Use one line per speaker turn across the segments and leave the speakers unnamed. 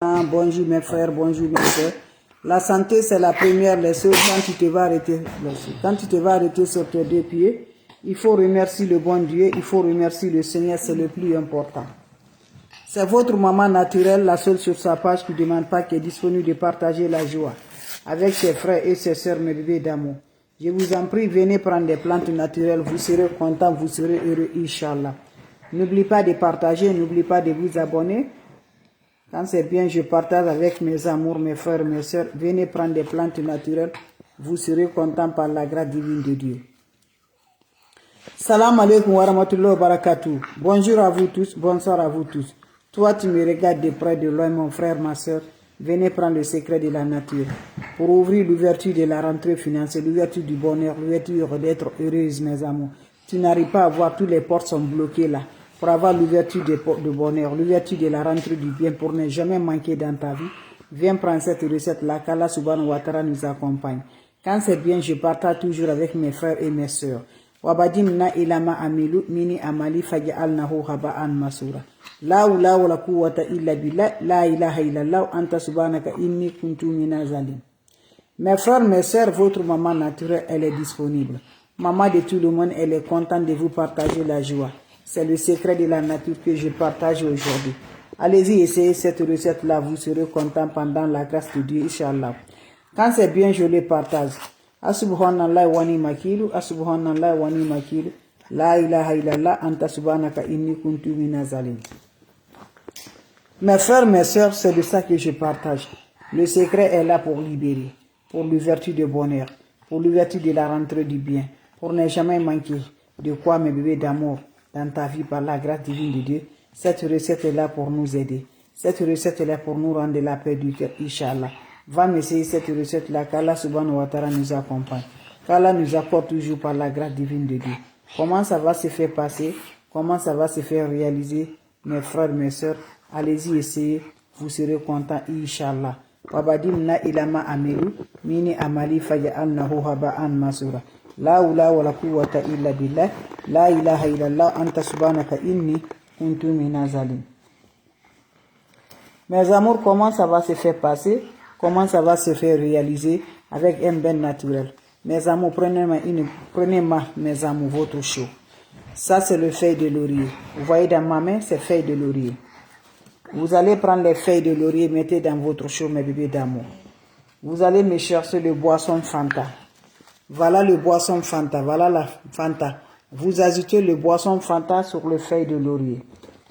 Bonjour mes frères, bonjour mes soeurs. La santé, c'est la première des choses quand tu te vas arrêter. Quand tu te vas arrêter sur tes deux pieds, il faut remercier le bon Dieu, il faut remercier le Seigneur, c'est le plus important. C'est votre maman naturelle, la seule sur sa page qui ne demande pas, qui est disponible de partager la joie avec ses frères et ses sœurs, mes bébés d'amour. Je vous en prie, venez prendre des plantes naturelles, vous serez contents, vous serez heureux, Inch'Allah. N'oubliez pas de partager, n'oubliez pas de vous abonner. Quand c'est bien, je partage avec mes amours, mes frères, mes sœurs. Venez prendre des plantes naturelles. Vous serez contents par la grâce divine de Dieu. Salam alaikum wa rahmatullahi wa barakatuh. Bonjour à vous tous, bonsoir à vous tous. Toi, tu me regardes de près, de loin, mon frère, ma sœur. Venez prendre le secret de la nature. Pour ouvrir l'ouverture de la rentrée financière, l'ouverture du bonheur, l'ouverture d'être heureuse, mes amours. Tu n'arrives pas à voir, toutes les portes sont bloquées là. Pour avoir l'ouverture de bonheur, l'ouverture de la rentrée du bien, pour ne jamais manquer dans ta vie, viens prendre cette recette-là, qu'Allah subhanahu wa ta'ala nous accompagne. Quand c'est bien, je partage toujours avec mes frères et mes sœurs. Wabadimna ilama amilu mini amali faj'alnahu haba'an masura. La hawla wala quwwata illa billah, la ilaha illallah, anta subhanaka inni kuntu minaz zalim. Mes frères, mes sœurs, votre maman naturelle, elle est disponible. Maman de tout le monde, elle est contente de vous partager la joie. C'est le secret de la nature que je partage aujourd'hui. Allez-y, essayez cette recette-là, vous serez content pendant la grâce de Dieu, Inch'Allah. Quand c'est bien, je le partage. Asubhanallah wa ni makilu, asubhanallah wa ni makilu, la ilaha illallah, anta subhanaka inni kuntu minaz zalim. Mes frères, mes sœurs, c'est de ça que je partage. Le secret est là pour libérer, pour l'ouverture de bonheur, pour l'ouverture de la rentrée du bien, pour ne jamais manquer de quoi, mes bébés d'amour, dans ta vie par la grâce divine de Dieu. Cette recette est là pour nous aider. Cette recette est là pour nous rendre la paix du cœur, Inch'Allah. Va m'essayer cette recette-là, qu'Allah subhanahu wa ta'ala nous accompagne. Qu'Allah nous apporte toujours par la grâce divine de Dieu. Comment ça va se faire passer? Comment ça va se faire réaliser? Mes frères, mes sœurs, allez-y essayer. Vous serez contents, Inch'Allah. Wabadimna ilama amilu, mini amali faja'alnahu haba'an masura. La hawla wala quwwata illa billah, la ilaha illallah, anta subhanaka inni kuntu minaz zalim. Mes amours, comment ça va se faire passer? Comment ça va se faire réaliser avec un bain naturel? Mes amours, prenez-moi, mes amours, votre chaud. Ça, c'est le feuille de laurier. Vous voyez dans ma main, c'est feuille de laurier. Vous allez prendre les feuilles de laurier, mettez dans votre chaud, mes bébés d'amour. Vous allez me chercher le boisson Fanta. Voilà le boisson Fanta, voilà la Fanta. Vous ajoutez le boisson Fanta sur le feuille de laurier.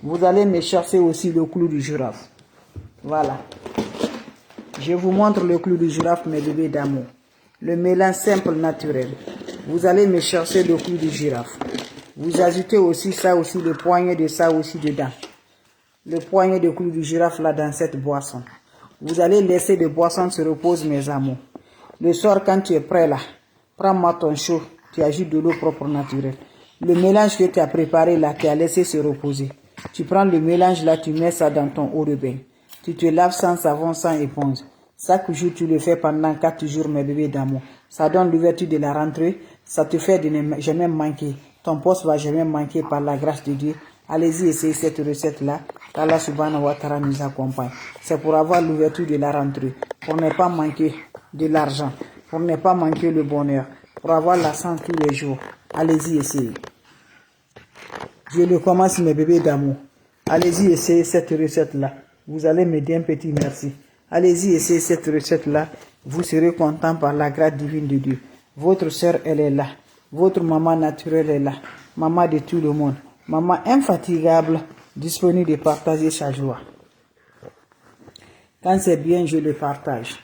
Vous allez me chercher aussi le clou du girafe. Voilà. Je vous montre le clou du girafe, mes bébés d'amour. Le mélange simple, naturel. Vous allez me chercher le clou du girafe. Vous ajoutez aussi ça aussi, le poignet de ça aussi dedans. Le poignet de clou du girafe là dans cette boisson. Vous allez laisser les boissons se reposer, mes amours. Le soir, quand tu es prêt là, prends-moi ton chaud, tu ajoutes de l'eau propre naturelle. Le mélange que tu as préparé là, tu as laissé se reposer. Tu prends le mélange là, tu mets ça dans ton eau de bain. Tu te laves sans savon, sans éponge. Chaque jour, tu le fais pendant 4 jours, mes bébés d'amour. Ça donne l'ouverture de la rentrée. Ça te fait de ne jamais manquer. Ton poste va jamais manquer par la grâce de Dieu. Allez-y, essayez cette recette-là. Allah subhanahu wa ta'ala nous accompagne. C'est pour avoir l'ouverture de la rentrée. Pour ne pas manquer de l'argent. Pour ne pas manquer le bonheur. Pour avoir la santé tous les jours. Allez-y, essayez. Je le commence, mes bébés d'amour. Allez-y, essayez cette recette-là. Vous allez me dire un petit merci. Allez-y, essayez cette recette-là. Vous serez content par la grâce divine de Dieu. Votre sœur, elle est là. Votre maman naturelle est là. Maman de tout le monde. Maman infatigable, disponible de partager sa joie. Quand c'est bien, je le partage.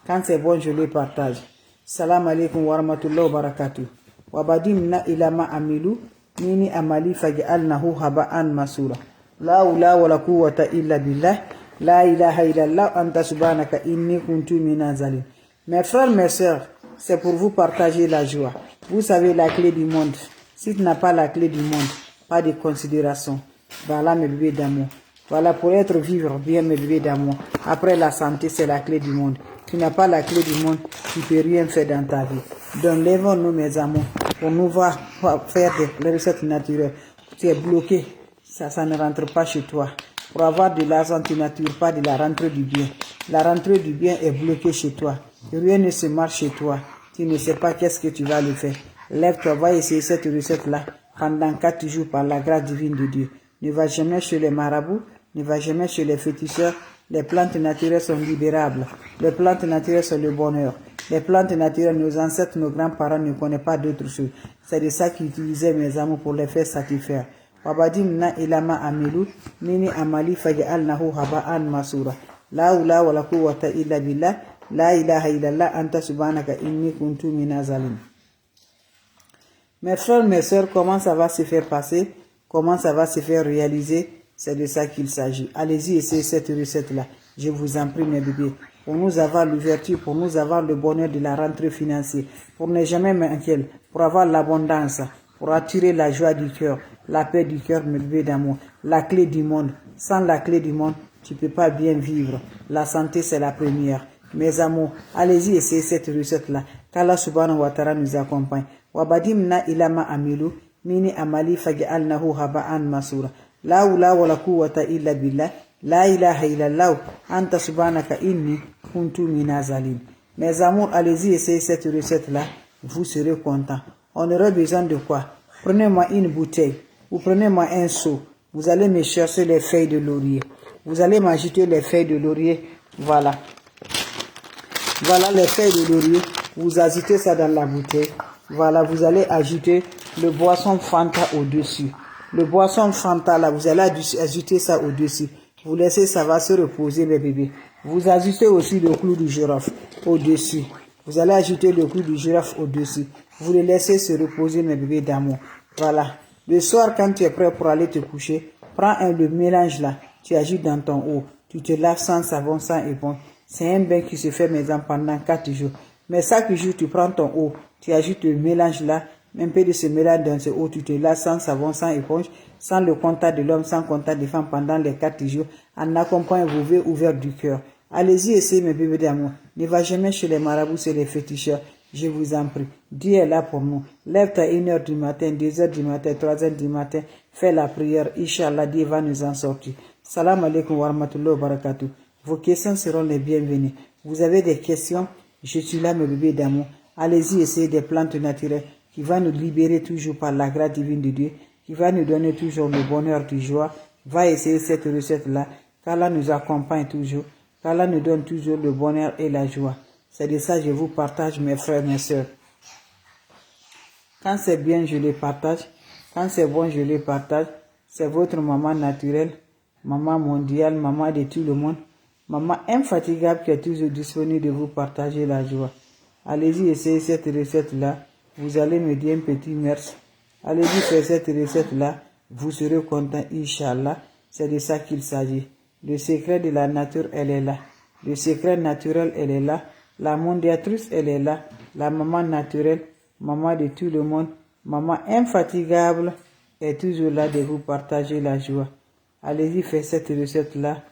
Quand c'est bon, je le partage. Salam alaikum wa rahmatullahi wa barakatuh. Wabadimna ilama amilu, mini amali faj'alnahu haba'an masura. La hawla wala quwwata illa billah, la ilaha illallah, anta subhanaka inni kuntu minaz zalim. Mes frères, mes sœurs, c'est pour vous partager la joie. Vous savez la clé du monde. Si tu n'as pas la clé du monde, pas de considération. Voilà mes bébés d'amour. Voilà pour être vivre bien, mes bébés d'amour. Après la santé, c'est la clé du monde. Tu n'as pas la clé du monde, tu ne peux rien faire dans ta vie. Donc lèvons-nous, mes amours, pour nous voir faire des recettes naturelles. Tu es bloqué, ça ne rentre pas chez toi. Pour avoir de l'argent, tu n'attires pas de la rentrée du bien. La rentrée du bien est bloquée chez toi. Rien ne se marche chez toi. Tu ne sais pas qu'est-ce que tu vas le faire. Lève-toi, va essayer cette recette-là pendant 4 jours par la grâce divine de Dieu. Ne va jamais chez les marabouts, ne va jamais chez les féticheurs. Les plantes naturelles sont libérables. Les plantes naturelles sont le bonheur. Les plantes naturelles, nos ancêtres, nos grands-parents ne connaissent pas d'autres choses. C'est de ça qu'ils utilisaient mes amours pour les faire satisfaire. Wabadim ilama amilu mini amali faj'alnahu haba'an masura. La hawla wala quwwata illa billah. La ilaha illallah anta subhanaka inni kuntu minaz zalimin. Mes frères, mes sœurs, comment ça va se faire passer? Comment ça va se faire réaliser? C'est de ça qu'il s'agit. Allez-y, essayez cette recette-là. Je vous en prie, mes bébés. Pour nous avoir l'ouverture, pour nous avoir le bonheur de la rentrée financière, pour ne jamais manquer, pour avoir l'abondance, pour attirer la joie du cœur, la paix du cœur, mes bébés d'amour, la clé du monde. Sans la clé du monde, tu ne peux pas bien vivre. La santé, c'est la première. Mes amours, allez-y, essayez cette recette-là. Qu'Allah subhanahu wa ta'ala nous accompagne. Wabadimna ilama amilu, mini amali faj'alnahu haba'an masura. La hawla wala quwwata illa billah. La ilaha illallah. Anta subhanaka inni kuntu minaz zalimin. Mes amours, allez-y, essayez cette recette-là. Vous serez contents. On aurait besoin de quoi? Prenez-moi une bouteille. Ou prenez-moi un seau. Vous allez me chercher les feuilles de laurier. Vous allez m'ajouter les feuilles de laurier. Voilà. Voilà les feuilles de laurier. Vous ajoutez ça dans la bouteille. Voilà, vous allez ajouter le boisson Fanta au-dessus. Le boisson Fanta là, vous allez ajouter ça au-dessus. Vous laissez, ça va se reposer mes bébés. Vous ajoutez aussi le clou du girofle au-dessus. Vous allez ajouter le clou du girofle au-dessus. Vous le laissez se reposer mes bébés d'amour. Voilà. Le soir, quand tu es prêt pour aller te coucher, prends le mélange là. Tu ajoutes dans ton eau. Tu te laves sans savon, sans éponge. C'est un bain qui se fait maison pendant 4 jours. Mais chaque jour, tu prends ton eau. Tu ajoutes le mélange là. Un peu de ce mélange dans ce eau. Tu te laves sans savon, sans éponge, sans le contact de l'homme, sans contact des femmes pendant les 4 jours. En accompagnant vos vœux ouverts du cœur. Allez-y, essayez mes bébés d'amour. Ne va jamais chez les marabouts, c'est les féticheurs. Je vous en prie. Dieu est là pour nous. Lève-toi à 1h du matin, 2h du matin, 3h du matin. Fais la prière. Inch'Allah, Dieu va nous en sortir. Salam alaikum wa rahmatullahi wa barakatuh. Vos questions seront les bienvenues. Vous avez des questions? Je suis là, mes bébés d'amour. Allez-y, essayez des plantes naturelles qui vont nous libérer toujours par la grâce divine de Dieu, qui va nous donner toujours le bonheur du joie. Va essayer cette recette-là, qu'Allah nous accompagne toujours, qu'Allah nous donne toujours le bonheur et la joie. C'est de ça que je vous partage, mes frères, mes sœurs. Quand c'est bien, je les partage. Quand c'est bon, je les partage. C'est votre maman naturelle, maman mondiale, maman de tout le monde. Maman infatigable qui est toujours disponible de vous partager la joie. Allez-y, essayez cette recette-là. Vous allez me dire un petit merci. Allez-y faire cette recette-là. Vous serez content, Inch'Allah. C'est de ça qu'il s'agit. Le secret de la nature, elle est là. Le secret naturel, elle est là. La mondiatrice, elle est là. La maman naturelle, maman de tout le monde, maman infatigable, est toujours là de vous partager la joie. Allez-y faire cette recette-là.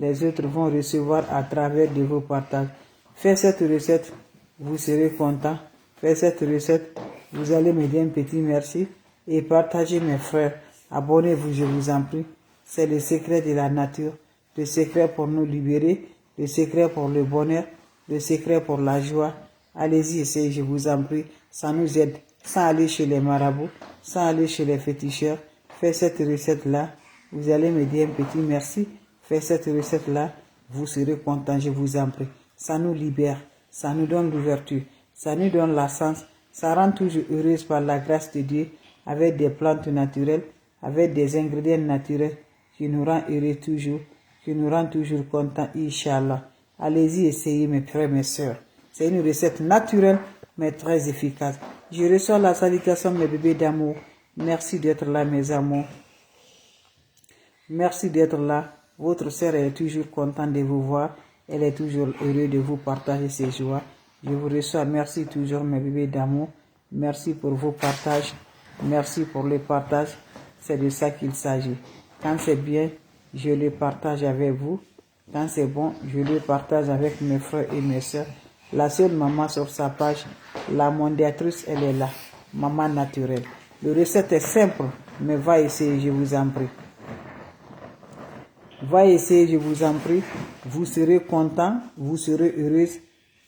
Les autres vont recevoir à travers de vos partages. Faites cette recette, vous serez content. Faites cette recette, vous allez me dire un petit merci. Et partagez mes frères. Abonnez-vous, je vous en prie. C'est le secret de la nature. Le secret pour nous libérer. Le secret pour le bonheur. Le secret pour la joie. Allez-y, essayez, je vous en prie. Ça nous aide. Sans aller chez les marabouts. Sans aller chez les féticheurs. Faites cette recette-là. Vous allez me dire un petit merci. Faites cette recette-là, vous serez content, je vous en prie. Ça nous libère, ça nous donne l'ouverture, ça nous donne la sens, ça rend toujours heureuse par la grâce de Dieu, avec des plantes naturelles, avec des ingrédients naturels, qui nous rend heureux toujours, qui nous rend toujours contents, Inch'Allah. Allez-y, essayez mes frères, mes sœurs. C'est une recette naturelle, mais très efficace. Je reçois la salutation, mes bébés d'amour. Merci d'être là, mes amours. Merci d'être là. Votre sœur est toujours contente de vous voir. Elle est toujours heureuse de vous partager ses joies. Je vous reçois. Merci toujours, mes bébés d'amour. Merci pour vos partages. Merci pour le partage. C'est de ça qu'il s'agit. Quand c'est bien, je le partage avec vous. Quand c'est bon, je le partage avec mes frères et mes sœurs. La seule maman sur sa page, la mondiatrice, elle est là. Maman naturelle. Le recette est simple, mais va essayer, je vous en prie. Va essayer, je vous en prie. Vous serez content, vous serez heureuse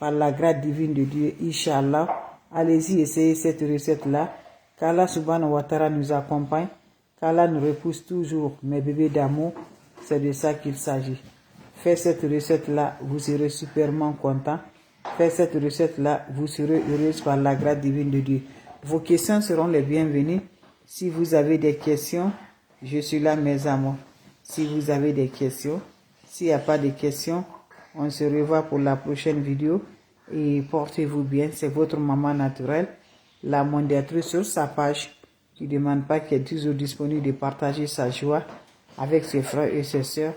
par la grâce divine de Dieu, Inch'Allah. Allez-y, essayez cette recette-là. Qu'Allah subhanahu wa ta'ala nous accompagne. Qu'Allah nous repousse toujours, mes bébés d'amour. C'est de ça qu'il s'agit. Faites cette recette-là, vous serez superment content. Faites cette recette-là, vous serez heureuse par la grâce divine de Dieu. Vos questions seront les bienvenues. Si vous avez des questions, je suis là, mes amours. Si vous avez des questions, s'il n'y a pas de questions, on se revoit pour la prochaine vidéo. Et portez-vous bien, c'est votre maman naturelle, la mondiatrice sur sa page, qui ne demande pas qu'elle est toujours disponible de partager sa joie avec ses frères et ses sœurs.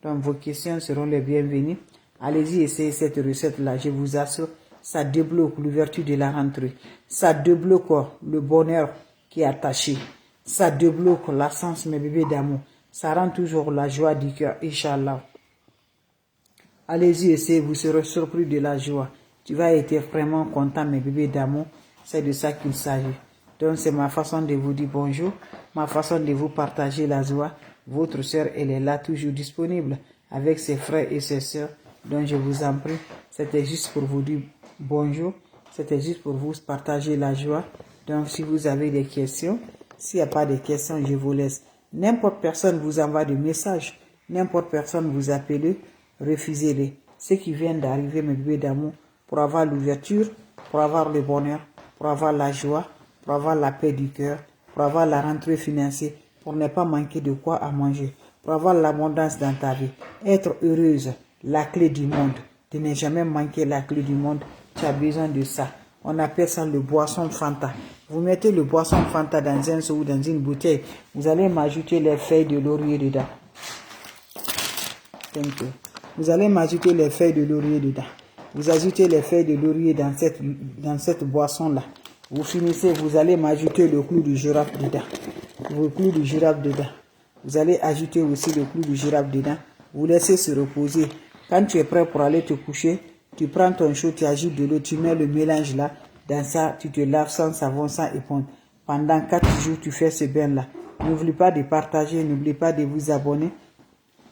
Donc vos questions seront les bienvenues. Allez-y, essayez cette recette-là, je vous assure, ça débloque l'ouverture de la rentrée. Ça débloque le bonheur qui est attaché. Ça débloque l'absence, mes bébés d'amour. Ça rend toujours la joie du cœur, Inch'Allah. Allez-y, essayez, vous serez surpris de la joie. Tu vas être vraiment content, mes bébés d'amour. C'est de ça qu'il s'agit. Donc, c'est ma façon de vous dire bonjour, ma façon de vous partager la joie. Votre sœur, elle est là, toujours disponible, avec ses frères et ses sœurs. Donc, je vous en prie, c'était juste pour vous dire bonjour. C'était juste pour vous partager la joie. Donc, si vous avez des questions, s'il n'y a pas de questions, je vous laisse. N'importe personne vous envoie des messages. N'importe personne vous appelle, refusez-les. Ce qui vient d'arriver, mes bébés d'amour, pour avoir l'ouverture, pour avoir le bonheur, pour avoir la joie, pour avoir la paix du cœur, pour avoir la rentrée financière, pour ne pas manquer de quoi à manger, pour avoir l'abondance dans ta vie, être heureuse, la clé du monde. De ne jamais manquer la clé du monde, tu as besoin de ça. On appelle ça le boisson Fanta. Vous mettez le boisson Fanta dans un seau ou dans une bouteille, vous allez m'ajouter les feuilles de laurier dedans. Vous allez m'ajouter les feuilles de laurier dedans. Vous ajoutez les feuilles de laurier dans cette boisson-là. Vous finissez, vous allez m'ajouter le clou du girafe dedans. Le clou du girafe dedans. Vous allez ajouter aussi le clou du girafe dedans. Vous laissez se reposer. Quand tu es prêt pour aller te coucher, tu prends ton chaud, tu ajoutes de l'eau, tu mets le mélange là. Dans ça, tu te laves sans savon, sans éponge. Pendant 4 jours, tu fais ce bain-là. N'oublie pas de partager, n'oublie pas de vous abonner.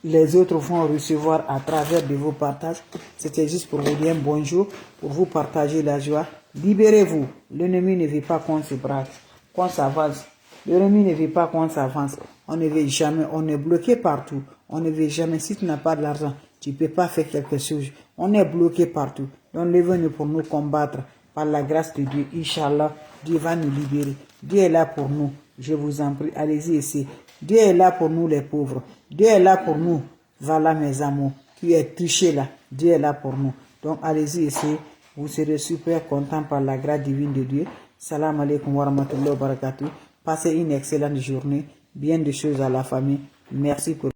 Les autres vont recevoir à travers de vos partages. C'était juste pour vous dire bonjour, pour vous partager la joie. Libérez-vous. L'ennemi ne veut pas qu'on se braque, qu'on s'avance. L'ennemi ne veut pas qu'on s'avance. On ne veut jamais, on est bloqué partout. On ne veut jamais, si tu n'as pas de l'argent, tu ne peux pas faire quelque chose. On est bloqué partout. Donc, levez-nous pour nous combattre. Par la grâce de Dieu, Inch'Allah, Dieu va nous libérer. Dieu est là pour nous. Je vous en prie, allez-y ici. Dieu est là pour nous les pauvres. Dieu est là pour nous. Voilà mes amours. Qui est triché là. Dieu est là pour nous. Donc allez-y ici. Vous serez super contents par la grâce divine de Dieu. Salam alaikum wa rahmatullahi wa barakatuh. Passez une excellente journée. Bien de choses à la famille. Merci pour